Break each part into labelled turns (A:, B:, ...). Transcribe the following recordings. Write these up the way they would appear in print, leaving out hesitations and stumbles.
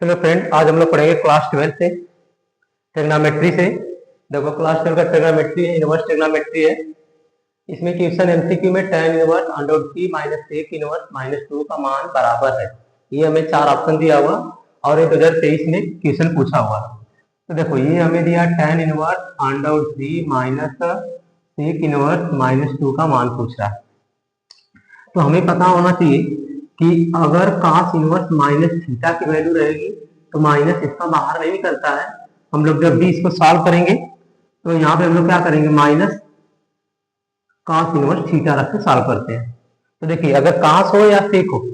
A: चलो फ्रेंड, आज हम लोग पढ़ेंगे क्लास 12 से ट्रिग्नोमेट्री से। देखो क्लास 12 का ट्रिग्नोमेट्री है, इनवर्स ट्रिग्नोमेट्री है। इसमें क्वेश्चन एमसीक्यू में tan inverse √3 minus sec inverse -2 का मान बराबर है। ये हमें 4 ऑप्शन दिया हुआ और 2023 में क्वेश्चन पूछा हुआ। तो देखो ये हमें दिया tan inverse √3 minus sec inverse -2 का मान पूछ रहा है। तो हमें पता होना चाहिए कि अगर cos इनवर्स माइनस थीटा की वैल्यू रहेगी तो माइनस इसका बाहर नहीं निकलता है। हम लोग जब भी इसको सॉल्व करेंगे तो यहाँ पे हम लोग क्या करेंगे, माइनस cos इनवर्स थीटा रख के सॉल्व करते हैं। तो देखिए अगर cos हो या सेक हो,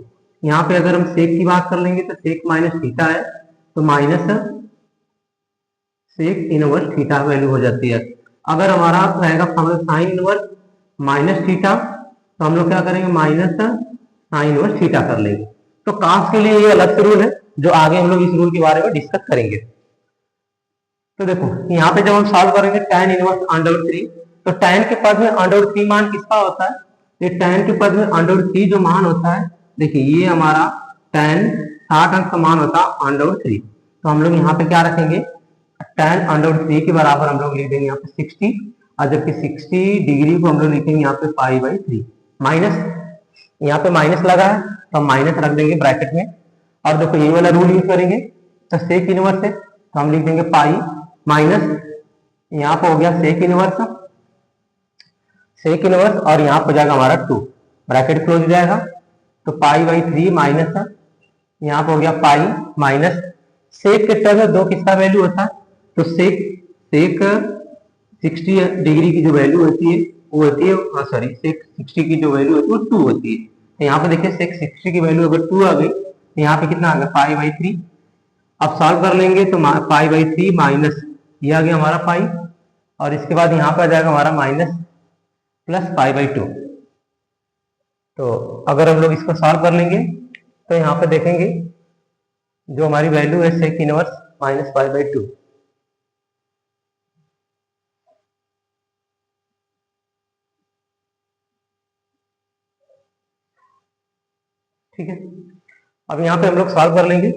A: यहाँ पे अगर हम सेक की बात कर लेंगे तो सेक माइनस थीटा है तो minus sec inverse theta value हो जाती है। अगर हमारा रहेगा साइन इनवर्स माइनस थीटा तो हम लोग क्या करेंगे, माइनस साइन इनवर्स थीटा कर लेंगे। तो cos के लिए ये अलग से रूल है जो आगे हम लोग इस रूल के बारे में डिस्कस करेंगे। तो देखो यहाँ पे जब हम सॉल्व करेंगे tan इनवर्स √3, तो tan के पद में √3 मान किसका होता है, ये tan के पद में √3 जो मान होता है, देखिए ये हमारा tan 60 अंक का मान होता है √3। तो हम लोग यहाँ पे क्या रखेंगे, tan √3 के बराबर हम लोग लिख देंगे यहाँ पे 60, और जबकि 60 डिग्री को हम लोग लिखेंगे यहाँ पे π/3। माइनस यहाँ पे माइनस लगा है तो हम माइनस रख देंगे ब्रैकेट में। और देखो ये वाला रूल यूज करेंगे तो सेक इनवर्स है तो हम लिख देंगे पाई माइनस, यहाँ पे हो गया सेक इनवर्स और यहाँ पे हो जाएगा हमारा 2, ब्रैकेट क्लोज हो जाएगा। तो π/3 माइनस यहाँ पे हो गया पाई माइनस सेक के टर्म में 2 किसका वैल्यू होता है, तो सेक 60 डिग्री की जो वैल्यू होती है वो होती है, सॉरी सेक 60 की जो वैल्यू होती है वो 2 होती है। तो यहाँ पे देखिए सेक 60 की वैल्यू अगर 2 आ गई तो यहाँ पे कितना आ गया π/3। अब सॉल्व कर लेंगे तो π/3 माइनस ये आ गया हमारा पाई, और इसके बाद यहाँ पे आ जाएगा हमारा माइनस प्लस π/2। तो अगर हम लोग इसको सॉल्व कर लेंगे तो यहाँ पे देखेंगे जो हमारी वैल्यू है सेक इनवर्स माइनस π/2। ठीक है, अब यहाँ पे हम लोग सॉल्व कर लेंगे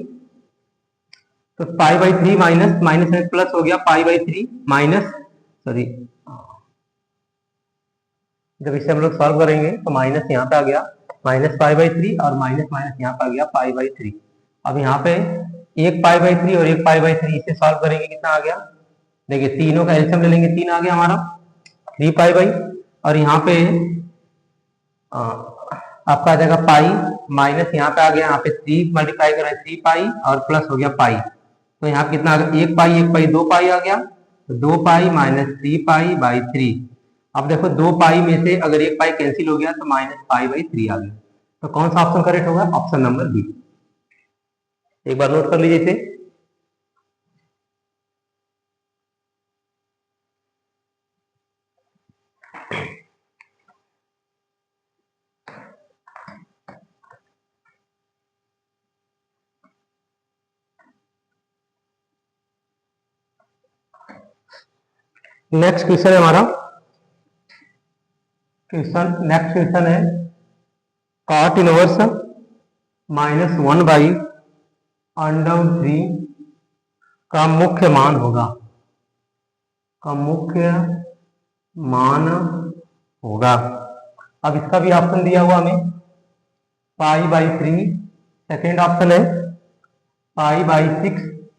A: तो π/3 माइनस माइनस में प्लस हो गया π/3 माइनस, सॉरी जब इसे हम लोग सॉल्व करेंगे तो माइनस यहाँ पे आ गया माइनस π/3 और माइनस माइनस यहाँ पे आ गया π/3। अब यहाँ पे एक π/3 और एक π/3 इसे सॉल्व करेंगे कितना आ गया, देखिए तीनों का एलसीएम ले लेंगे, 3 आ गया हमारा 3π, और यहाँ पे आपका आ जाएगा पाई माइनस यहाँ पे आ गया, यहाँ पे 3 मल्टीप्लाई करें 3π और प्लस हो गया पाई। तो यहाँ कितना आ गया, 1π 2π आ गया, तो 2π माइनस 3π/3। अब देखो 2π में से अगर 1π कैंसिल हो गया तो माइनस π/3 आ गया। तो कौन सा ऑप्शन करेक्ट होगा, ऑप्शन नंबर बी। एक बार नोट कर लीजिए इसे। नेक्स्ट क्वेश्चन है हमारा, नेक्स्ट क्वेश्चन है cot इनवर्स -1/√3 का मुख्य मान होगा, का मुख्य मान होगा। अब इसका भी ऑप्शन दिया हुआ हमें π/3 सेकेंड ऑप्शन है, π/6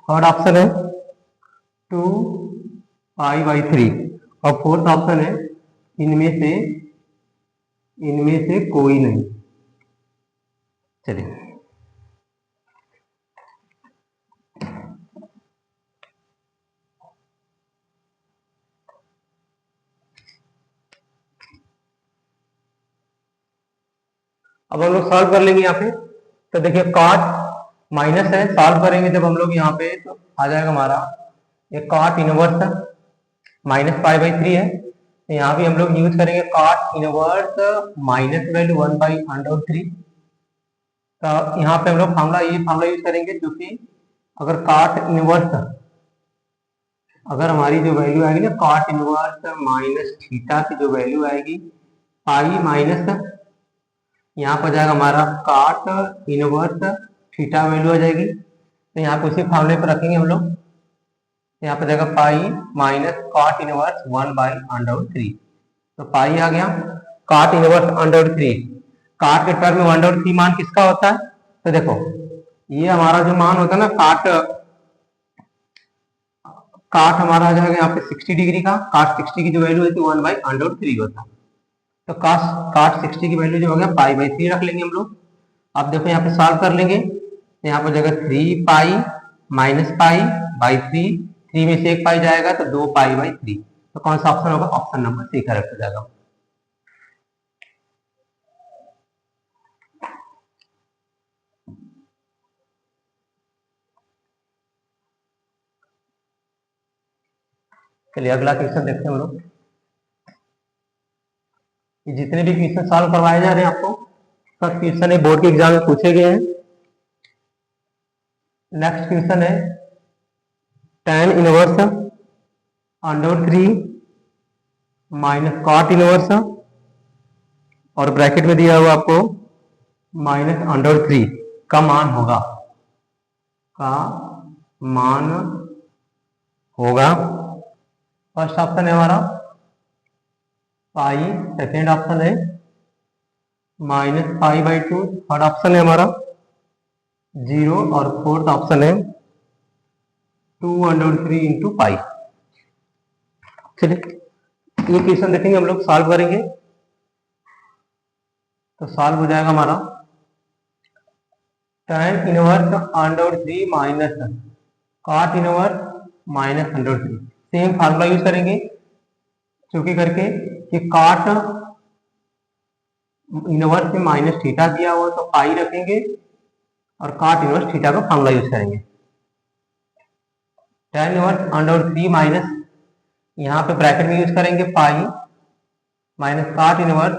A: थर्ड ऑप्शन है, 2π/3 और फोर्थ ऑप्शन है इनमें से कोई नहीं। चलिए अब हम लोग सॉल्व कर लेंगे यहाँ पे। तो देखिए cot माइनस है, सॉल्व करेंगे जब हम लोग यहाँ पे तो आ जाएगा हमारा ये cot इनवर्स माइनस π/3 है। तो यहाँ भी हम लोग यूज करेंगे cot इनवर्स माइनस वैल्यू 1/√3। तो यहाँ पे हम लोग ये फार्मूला यूज करेंगे जो कि अगर cot इनवर्स, अगर हमारी जो वैल्यू आएगी ना cot इनवर्स माइनस थीटा की जो वैल्यू आएगी पाई माइनस, यहाँ पर जाएगा हमारा cot इनवर्स थीटा वैल्यू आ जाएगी। तो यहाँ पे उसी फार्मूले पर रखेंगे हम लोग। यहाँ पे जाएगा पाई माइनस कॉट इनवर्स 1/√3। तो पाई आ गया, कॉट इनवर्स √3, काट के टर्म में 1/3 मान किसका होता है? तो देखो ये हमारा जो मान होता है ना, काट हमारा आ जाएगा यहाँ पे 60 डिग्री का, काट 60 की जो वैल्यू होती है 1/√3 होता है। तो काट 60 की वैल्यू जो हो गया पाई/3 रख लेंगे हम लोग। अब देखो यहाँ पे सॉल्व कर लेंगे, तो यहाँ पर जगह 3 पाई माइनस पाई/3, 3 में से 1 पाई जाएगा तो 2 पाई/3। तो कौन सा ऑप्शन होगा? ऑप्शन नंबर सी करेक्ट हो जाएगा। चलिए अगला क्वेश्चन देखते हैं हम लोग। जितने भी क्वेश्चन सॉल्व करवाए जा रहे हैं आपको, सब क्वेश्चन बोर्ड के एग्जाम में पूछे गए हैं। नेक्स्ट क्वेश्चन है tan inverse √3 minus cot inverse, और ब्रैकेट में दिया हुआ आपको माइनस √3 का मान होगा, फर्स्ट ऑप्शन है हमारा पाई, सेकेंड ऑप्शन है माइनस पाई/2, थर्ड ऑप्शन है हमारा 0, और फोर्थ ऑप्शन है 2√3 इंटू पाई। चलिए ये क्वेश्चन देखेंगे हम लोग, सॉल्व करेंगे। तो सॉल्व हो जाएगा हमारा tan inverse √3 minus cot inverse minus √3। Same formula use करेंगे चूंकि करके कि कॉट इनवर्स में माइनस थीटा दिया हुआ तो पाई रखेंगे, और कॉट इनवर्स थीटा का फार्मूला यूज करेंगे। tan इनवर्स √3 माइनस, यहाँ पे ब्रैकेट में यूज करेंगे पाई माइनस कॉट इनवर्स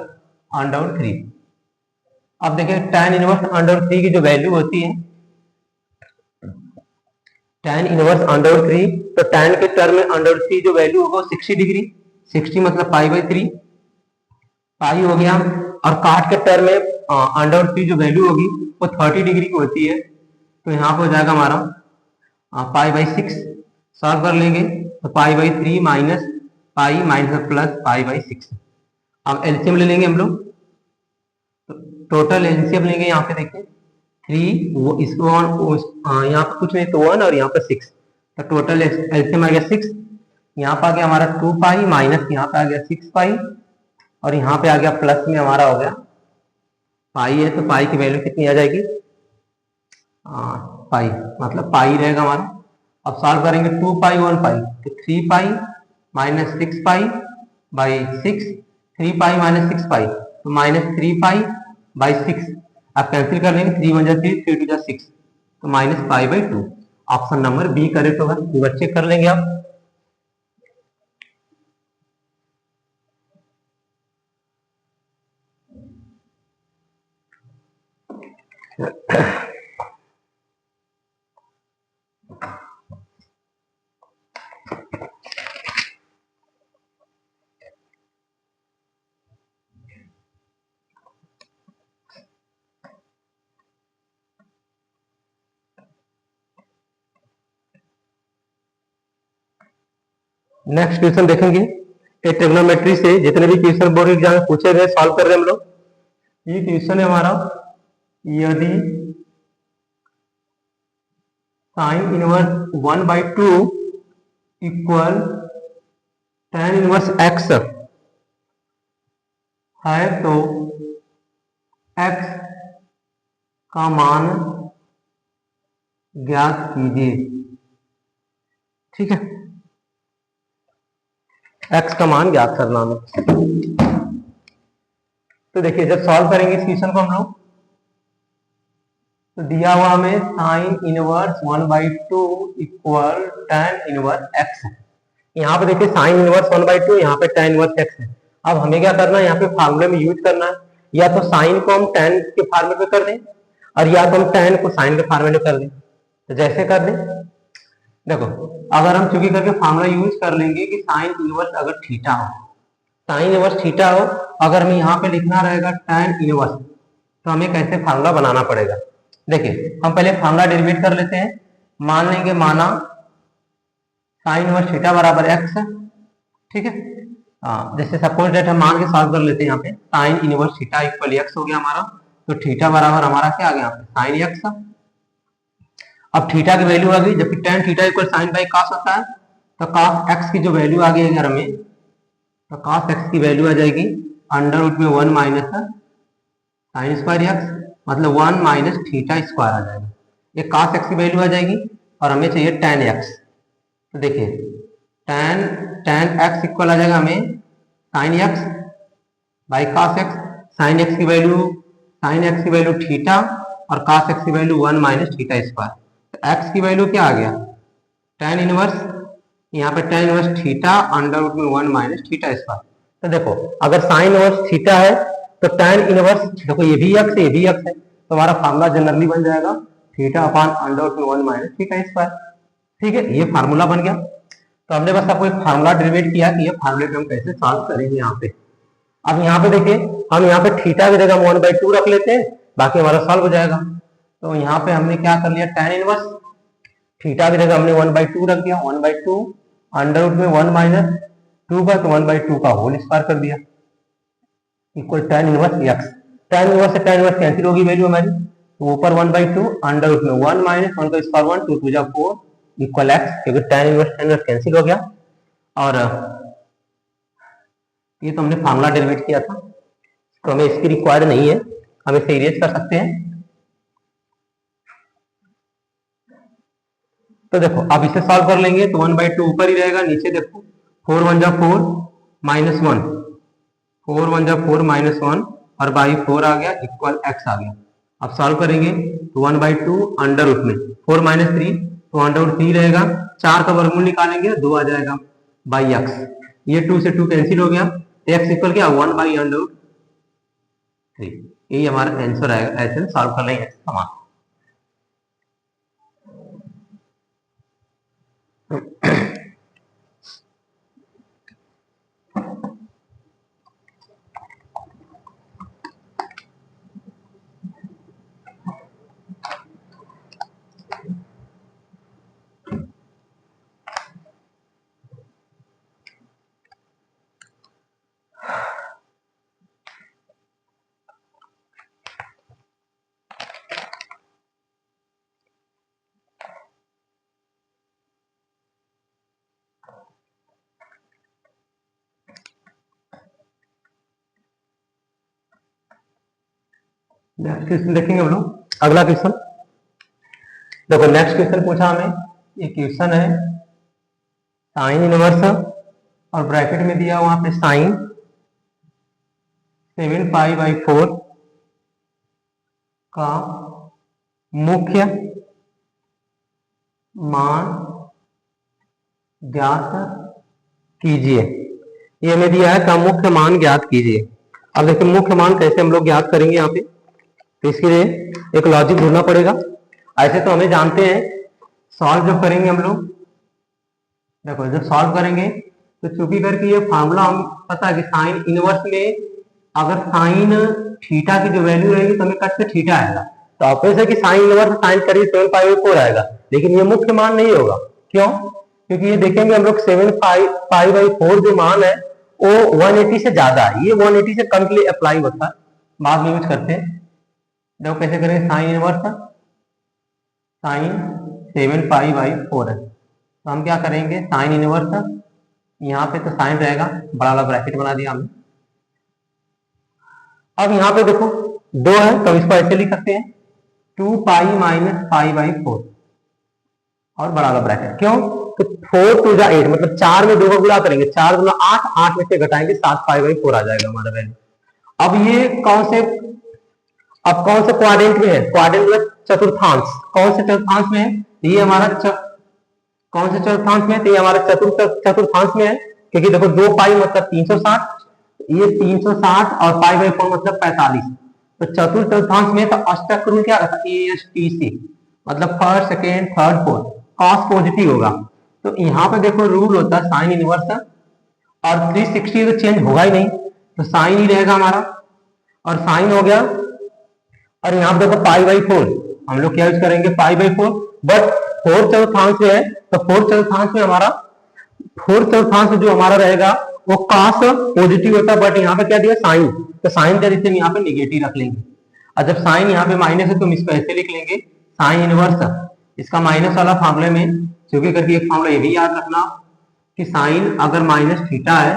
A: √3। अब देखिए tan इनवर्स √3 की जो वैल्यू होती है, tan इनवर्स √3, तो tan के टर्म में √3 जो वैल्यू होगा 60 डिग्री, 60 मतलब पाई/3, पाई हो गया। और काट के टर्म में √3 जो वैल्यू होगी वो 30 डिग्री की होती है, तो यहाँ पे हो जाएगा हमारा पाई/6। सॉल्व कर लेंगे तो पाई/3 माइनस पाई माइनस प्लस पाई/6। अब एलसीएम ले लेंगे हम लोग, तो टोटल एलसीएम लेंगे। यहाँ पे देखिए 3 वो इसको यहाँ पे कुछ नहीं तो 1 और यहाँ पे 6, तो टोटल एलसीएम आ गया 6। यहाँ पे आ गया हमारा 2 पाई माइनस यहाँ पे आ गया 6 पाई, और यहाँ पे आ गया प्लस में हमारा हो गया पाई है, तो पाई की वैल्यू कितनी आ जाएगी? पाई, मतलब पाई रहेगा हमारा। अब सॉल्व करेंगे 2 पाई 1 पाई, तो 3 पाई माइनस 6 पाई/6, 3 पाई माइनस 6 पाई, तो -3 पाई/6। आप कैंसिल कर लेंगे, 3 1 3, 3 2 6, तो -पाई/2। ऑप्शन नंबर बी करेक्ट होगा। बच्चे कर लेंगे आप। नेक्स्ट क्वेश्चन देखेंगे, ट्रिग्नोमेट्री से जितने भी क्वेश्चन बोर्ड एग्जाम में पूछे गए सॉल्व कर रहे हैं हम लोग। ये क्वेश्चन है हमारा, यदि sine inverse 1/2 equal tan inverse x है तो x का मान ज्ञात कीजिए। ठीक है, x का मान ज्ञात करना है। तो देखिए जब सॉल्व करेंगे इस क्वेश्चन को हम लोग, तो दिया हुआ हमें sine inverse 1/2 equal tan inverse x है। यहाँ पे देखिए साइन इनवर्स 1/2, यहाँ पे tan इनवर्स x है। अब हमें क्या करना है, यहाँ पे फार्मूले में यूज करना है। या तो साइन को हम tan के फार्मूले में कर दें, और या तो हम tan को साइन के फार्मूले में कर दें। तो जैसे कर दें, देखो अगर हम चूंकि करके फार्मूला यूज कर लेंगे कि साइन इनवर्स अगर थीटा हो, साइन इनवर्स थीटा हो, अगर हमें यहाँ पे लिखना रहेगा tan इनवर्स, तो हमें कैसे फार्मूला बनाना पड़ेगा। देखिए हम पहले फार्मूला डेरिवेट कर लेते हैं मान लेंगे, माना साइन इनवर्स थीटा बराबर एक्स, ठीक है। हाँ, जैसे सपोज डेट हम मान के सॉल्व कर लेते हैं। यहाँ पे sine inverse theta equal x हो गया हमारा, तो थीटा बराबर हमारा क्या आ गया साइन एक्स। अब थीटा की वैल्यू आ गई, जबकि tan theta equal sine by cos होता है, तो कॉस एक्स की जो वैल्यू आ गई अगर हमें, तो कॉस एक्स की वैल्यू आ जाएगी अंडर रूट में 1 माइनस साइन स्क्वायर एक्स, मतलब 1 माइनस थीटा स्क्वायर आ जाएगा। ये कॉस एक्स की वैल्यू आ जाएगी और हमें चाहिए टेन एक्स। तो देखिए टेन एक्स इक्वल आ जाएगा हमें sine x by cos x. Sine x की वैल्यू थीटा और कॉस एक्स की वैल्यू 1 माइनस थीटा स्क्वायर। तो एक्स की वैल्यू क्या आ गया टेन इनवर्स, यहाँ पे tan inverse theta under root में 1 माइनस थीटा स्क्वायर। तो देखो अगर साइन इनवर्स थीटा है तो टेन इनवर्स, देखो ये भी एक्स है ये भी एक्स है, तो हमारा फार्मूला जनरली बन जाएगा थीटा अपॉन अंडर रूट में 1 माइनस थीटा स्क्वायर। ठीक है, ये फार्मूला बन गया। तो हमने बस आपको एक फार्मूला डेरिवेट किया कि ये फार्मूले पे हम कैसे सॉल्व करेंगे यहाँ पे। अब यहाँ पे देखिए, हम यहाँ पे थीटा की जगह 1/2 रख लेते हैं, बाकी हमारा सॉल्व हो जाएगा। तो यहाँ पे हमने क्या कर लिया, टेन इनवर्स थीटा की जगह हमने 1/2 रख दिया, 1/2 अंडर रूट में 1 माइनस 2 का, तो 1/2 का होल स्क्वायर कर दिया equal tan inverse x. Tan inverse से टेन इनवर्स कैंसिल होगी वैल्यू हमारी, तो ऊपर 1/2 अंडर रूट में 1 माइनस 1 का स्क्वायर 1, 2 2 4 इक्वल एक्स, क्योंकि टेन इनवर्स कैंसिल हो गया। और ये तो हमने फार्मूला डेरिवेट किया था, तो हमें इसकी रिक्वायर्ड नहीं है, हम इसे इरेज कर सकते हैं। तो देखो अब इसे सॉल्व कर लेंगे तो 1/2 ऊपर ही रहेगा, नीचे देखो 4 1 जा 4 माइनस 1, 4 1 जा 4 माइनस 1 और बाई 4 आ गया इक्वल एक्स आ गया। अब सॉल्व करेंगे तो 1/2 अंडर रूट में 4 माइनस 3, तो अंडर रूट 3 रहेगा, 4 का वर्गमूल निकालेंगे 2 आ जाएगा बाई एक्स। ये 2 से 2 कैंसिल हो गया, एक्स इक्वल क्या 1 बाई अंडर रूट 3। यही हमारा आंसर आएगा। ऐसे सॉल्व कर लेंगे समान। नेक्स्ट क्वेश्चन देखेंगे हम लोग। अगला क्वेश्चन देखो, नेक्स्ट क्वेश्चन पूछा हमें, ये क्वेश्चन है साइन इनवर्स और ब्रैकेट में दिया वहां पे साइन 7π/4 का मुख्य मान ज्ञात कीजिए। ये हमें दिया है का मुख्य मान ज्ञात कीजिए। अब देखिए मुख्य मान कैसे हम लोग ज्ञात करेंगे यहाँ पे, तो इसके लिए एक लॉजिक ढूंढना पड़ेगा। ऐसे तो हमें जानते हैं, सॉल्व जब करेंगे हम लोग, देखो जब सॉल्व करेंगे तो चूंकि करके ये फार्मूला हम पता है कि साइन इनवर्स में अगर साइन थीटा की जो वैल्यू रहेगी तो हमें कट से थीटा आएगा, तो ऑब्वियस है कि साइन इनवर्स साइन करीब 7π/4 आएगा, लेकिन ये मुख्य मान नहीं होगा। क्यों? क्योंकि ये देखेंगे हम लोग 7π/4 जो मान है वो 180 से ज्यादा है, ये 180 से कम के लिए अप्लाई होता है, बाद में यूज करते हैं। देखो कैसे करेंगे, साइन इनवर्स साइन 7π/4 है, तो हम क्या करेंगे साइन इनवर्स, यहाँ पे तो साइन रहेगा, बड़ा वाला ब्रैकेट बना दिया हमने। अब यहाँ पे देखो 2 है तो इसको ऐसे लिख सकते हैं 2π - π/4 और बड़ा वाला ब्रैकेट। क्यों? तो 4 2 8, मतलब 4 में 2 का गुणा करेंगे, 4 गुना 8, 8 में से घटाएंगे 7π/4 आ जाएगा हमारा वैल्यू। अब ये कौन से क्वाड्रेंट में है, क्वाड्रेंट में चतुर्थांश, कौन से चतुर्थांश में है, ये हमारा कौन से चतुर्थांश में है, तो ये हमारा चतुर्थांश में है, क्योंकि देखो 2π मतलब 360, ये 360 और π/4 मतलब 45, तो चतुर्थांश में। तो अष्टक रूल क्या रहता है, ASTC मतलब first second third fourth, cos positive होगा। तो यहाँ पे देखो रूल होता है साइन इनवर्स, और 360 तो चेंज होगा ही नहीं, तो साइन ही रहेगा हमारा, और साइन हो गया। और यहाँ पे देखो π/4, हम लोग क्या यूज करेंगे, पाई बाई 4। बट 4 चौथांश है, तो 4 चौथांश में हमारा 4 चौथांश जो हमारा रहेगा वो काश पॉजिटिव होता है, बट यहाँ पे क्या दिया साइन, तो साइन का जैसे यहाँ पे निगेटिव रख लेंगे। और जब साइन यहाँ पे माइनस है तो हम इसको ऐसे लिख लेंगे साइन इनवर्स। इसका माइनस वाला फार्मूले में क्योंकि करके एक फार्मूला ये भी याद रखना कि साइन अगर माइनस थीटा है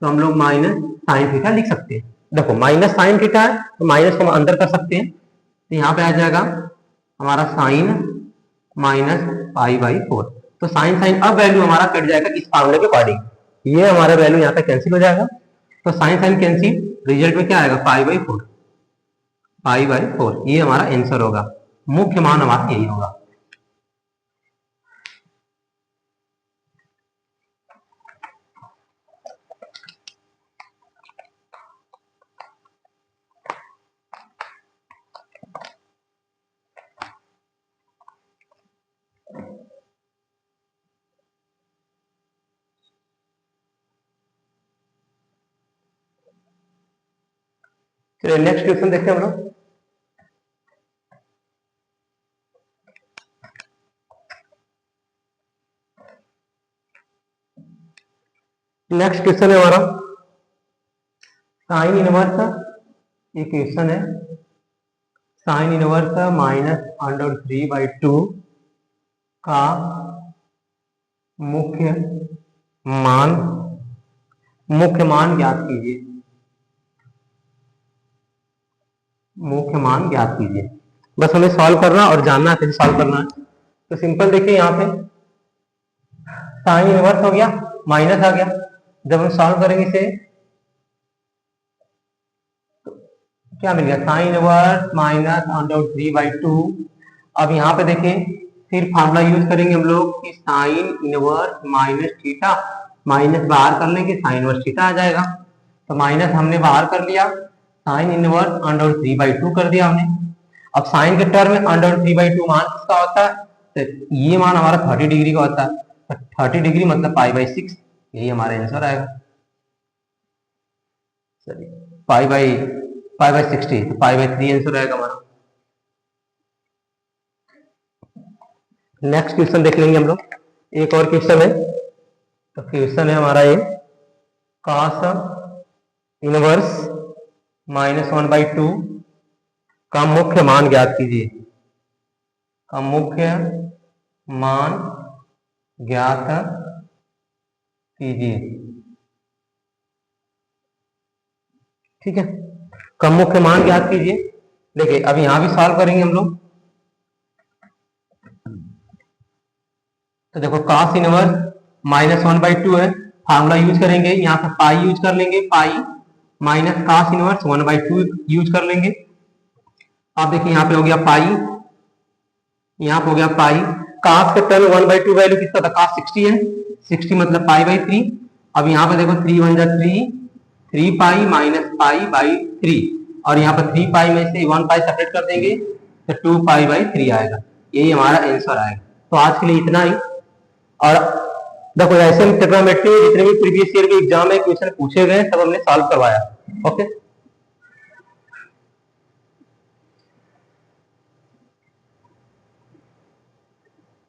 A: तो हम लोग माइनस साइन थीटा लिख सकते हैं। देखो माइनस साइन थीटा है तो माइनस को हम अंदर कर सकते हैं, तो यहाँ पे आ जाएगा हमारा साइन माइनस पाई बाई 4। तो साइन साइन अब वैल्यू हमारा कट जाएगा इस फार्मूले के अकॉर्डिंग, ये हमारा वैल्यू यहाँ पे कैंसिल हो जाएगा। तो साइन साइन कैंसिल, रिजल्ट में क्या आएगा पाई बाई 4, पाई बाई 4 ये हमारा आंसर होगा। मुख्य मान हमारा यही होगा। चलिए नेक्स्ट क्वेश्चन देखते हैं हम लोग। नेक्स्ट क्वेश्चन है हमारा साइन इनवर्स, ये क्वेश्चन है साइन इनवर्स -√3/2 का मुख्य मान ज्ञात कीजिए। मुख्य मान ज्ञात कीजिए, बस हमें सॉल्व करना और जानना कैसे सॉल्व करना है। तो सिंपल देखिए यहाँ पे साइन इनवर्स हो गया, माइनस आ गया, जब हम सॉल्व करेंगे इसे तो क्या मिल गया साइन इनवर्स -√3/2। अब यहाँ पे देखिए फिर फार्मूला यूज करेंगे हम लोग कि sine inverse minus theta, minus बाहर कर लेंगे साइन इनवर्स थीटा आ जाएगा। तो माइनस हमने बाहर कर लिया, साइन इनवर्स √3/2 कर दिया हमने। अब साइन के टर्म में √3/2 मान किसका होता है, तो ये मान हमारा 30 डिग्री का होता है, तो 30 डिग्री मतलब पाई/6, यही हमारा आंसर आएगा। चलिए पाई/60 तो पाई/3 आंसर आएगा हमारा। नेक्स्ट क्वेश्चन देख लेंगे हम लोग, एक और क्वेश्चन है। तो क्वेश्चन है हमारा ये cos इनवर्स -1/2 का मुख्य मान ज्ञात कीजिए। का मुख्य मान ज्ञात कीजिए, ठीक है। का मुख्य मान ज्ञात कीजिए। देखिए अब यहां भी सॉल्व करेंगे हम लोग। तो देखो cos इनवर्स -1/2 है, फार्मूला यूज करेंगे, यहाँ पे पाई यूज कर लेंगे, pi minus cos inverse 1/2 use कर लेंगे। अब देखिए यहाँ पे हो गया पाई, यहाँ पे हो गया पाई, cos के टर्म 1/2 वैल्यू किसका था, cos 60 है, 60 मतलब पाई/3। अब यहाँ पे देखो 3 1 जा 3, 3 पाई माइनस पाई/3, और यहाँ पर 3 पाई में से 1 पाई सेपरेट कर देंगे तो 2 पाई/3 आएगा, यही हमारा आंसर आएगा। तो आज के लिए इतना ही। और देखो ऐसे ट्रिग्नोमेट्री जितने भी प्रीवियस ईयर के एग्जाम में क्वेश्चन पूछे गए सब हमने सॉल्व करवाया। ओके।